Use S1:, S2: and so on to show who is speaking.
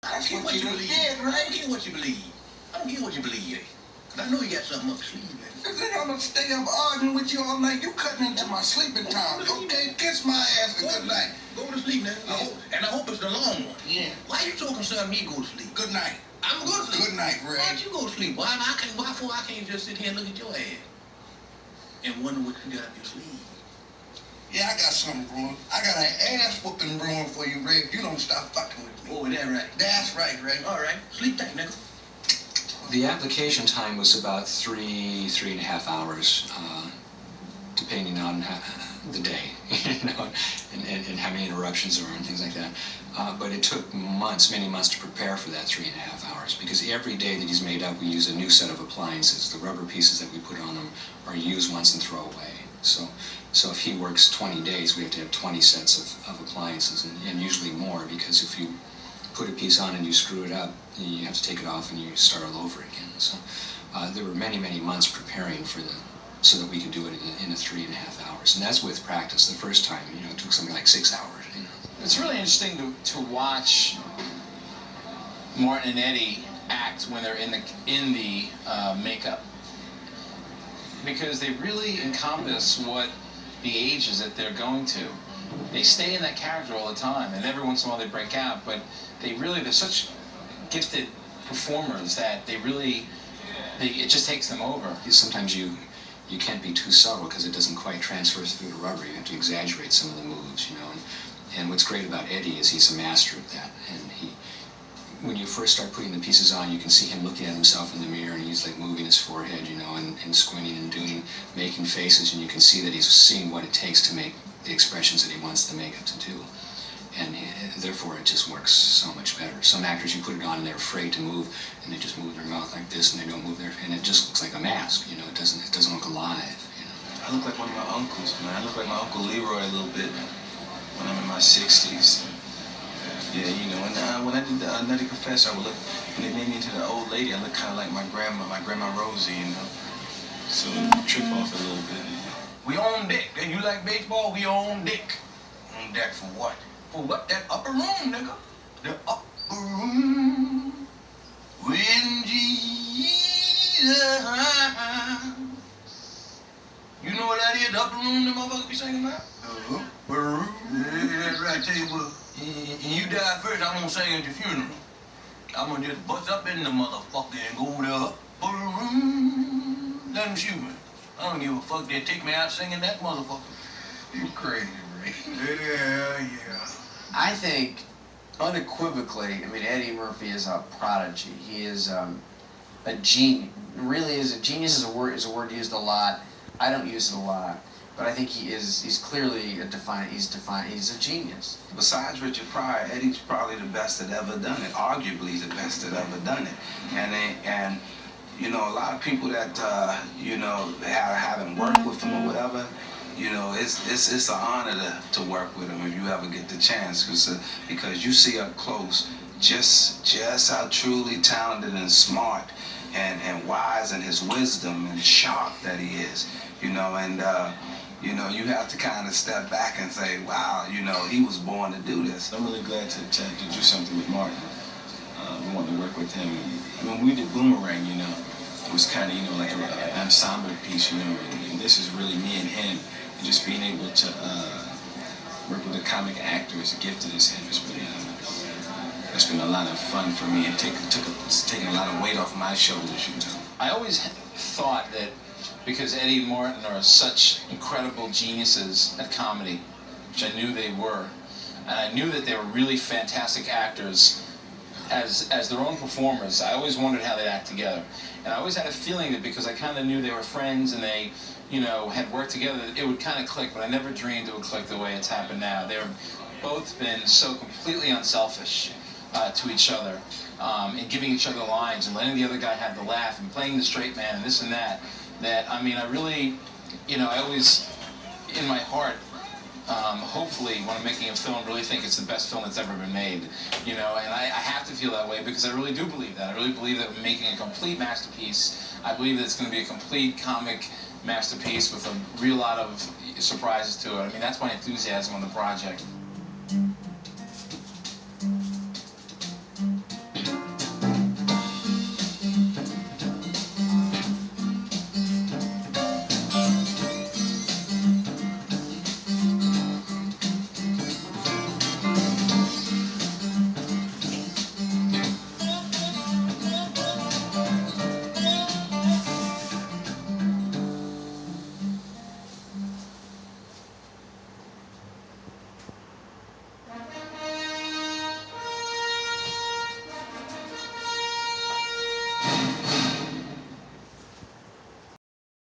S1: I don't care what you believe. Did, right? I don't care what you believe. I don't care what you believe. Cause I know you got something up your sleeve, man. Nigga, I'm gonna stay up arguing with you all night. You cutting into my sleeping time. Okay, kiss my ass and good night. Go to sleep, man. I hope it's the long one. Yeah. Why you so concerned me go to sleep? Good night. I'm going to sleep. Good night, Ray. Why don't you go to sleep? Why I can't just sit here and look at your ass and wonder what you got up your sleeve? Yeah, I got something brewing. I got an ass whooping brewing for you, Ray, if you don't stop fucking with me. Oh, is that right? That's right, Ray. All right. Sleep tight, nigga.
S2: The application time was about 3.5 hours, depending on the day, and how many interruptions there are and things like that. But it took months, many months to prepare for that 3.5 hours, because every day that he's made up, we use a new set of appliances. The rubber pieces that we put on them are used once and throw away. So if he works 20 days, we have to have 20 sets of appliances, and usually more, because if you put a piece on and you screw it up, you have to take it off and you start all over again. So there were many, many months preparing so that we could do it in 3.5 hours. And that's with practice. The first time, it took something like 6 hours.
S3: It's really interesting to watch Martin and Eddie act when they're in the makeup, because they really encompass what the ages that they're going to. They stay in that character all the time, and every once in a while they break out, but they're such gifted performers that it just takes them over.
S2: Sometimes you can't be too subtle because it doesn't quite transfer through the rubber. You have to exaggerate some of the moves, and what's great about Eddie is he's a master of that. And when you first start putting the pieces on, you can see him looking at himself in the mirror, and he's like moving his forehead, and squinting and making faces, and you can see that he's seeing what it takes to make the expressions that he wants the makeup to do. And therefore it just works so much better. Some actors, you put it on and they're afraid to move, and they just move their mouth like this, and they don't move and it just looks like a mask. It doesn't look alive.
S4: I look like one of my uncles, man. I look like my Uncle Leroy a little bit when I'm in my 60s. Yeah, and when I did the Nutty Professor, when they made me into the old lady, I look kind of like my grandma Rosie, So trip off a little bit.
S1: We on deck. And you like baseball? We on deck. On deck for what? For what? That upper room, nigga. The upper room when Jesus. You know what that is? The upper room the motherfuckers be singing about? The upper room. Yeah, that's right. Tell you what. And you die first, I'm gonna sing at your funeral. I'm gonna just bust up in the motherfucker and go to the upper room. Let them shoot me. I don't give a fuck. They take me out singing that motherfucker. You crazy, Ray. Yeah.
S5: I think, unequivocally, Eddie Murphy is a prodigy. He is a genius. Really is a genius. Is a word used a lot. I don't use it a lot, but I think he's clearly he's a genius.
S4: Besides Richard Pryor, Eddie's probably the best that ever done it. Arguably, he's the best that ever done it. And a lot of people that haven't worked with him or whatever, it's an honor to work with him if you ever get the chance, because you see up close just how truly talented and smart and wise in his wisdom and sharp that he is, you have to kind of step back and say, wow, he was born to do this. I'm really glad to do something with Martin. We want to work with him. When we did Boomerang, it was kind of, like an ensemble piece, and this is really me and him. And just being able to work with a comic actor as gifted as him has been it's been a lot of fun for me, and it's taken a lot of weight off my shoulders,
S3: I always thought that because Eddie and Martin are such incredible geniuses at comedy, which I knew they were, and I knew that they were really fantastic actors as their own performers. I always wondered how they'd act together. And I always had a feeling that because I kind of knew they were friends and they, had worked together, that it would kind of click, but I never dreamed it would click the way it's happened now. They've both been so completely unselfish to each other, and giving each other lines and letting the other guy have the laugh and playing the straight man and this and that, I really, I always, in my heart, hopefully when I'm making a film, really think it's the best film that's ever been made, and I have to feel that way because I really do believe that. I really believe that we're making a complete masterpiece. I believe that it's going to be a complete comic masterpiece with a real lot of surprises to it. That's my enthusiasm on the project.